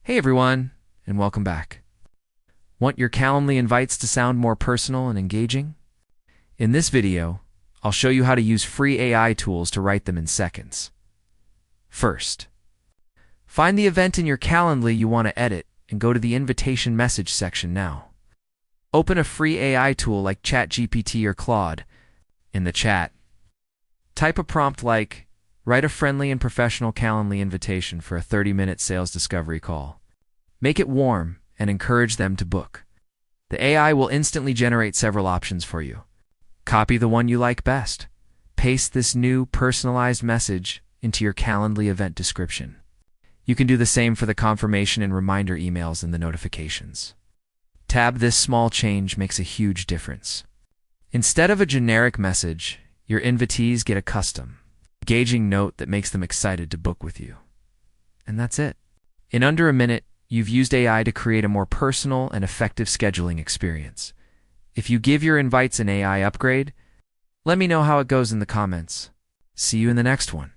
Hey everyone, and welcome back. Want your Calendly invites to sound more personal and engaging? In this video, I'll show you how to use free AI tools to write them in seconds. First, find the event in your Calendly you want to edit and go to the invitation message section now. Open a free AI tool like ChatGPT or Claude. In the chat, type a prompt like, write a friendly and professional Calendly invitation for a 30-minute sales discovery call. Make it warm and encourage them to book. The AI will instantly generate several options for you. Copy the one you like best. Paste this new personalized message into your Calendly event description. You can do the same for the confirmation and reminder emails in the notifications. This small change makes a huge difference. Instead of a generic message, your invitees get a custom, engaging note that makes them excited to book with you. And that's it. In under a minute, you've used AI to create a more personal and effective scheduling experience. If you give your invites an AI upgrade, let me know how it goes in the comments. See you in the next one.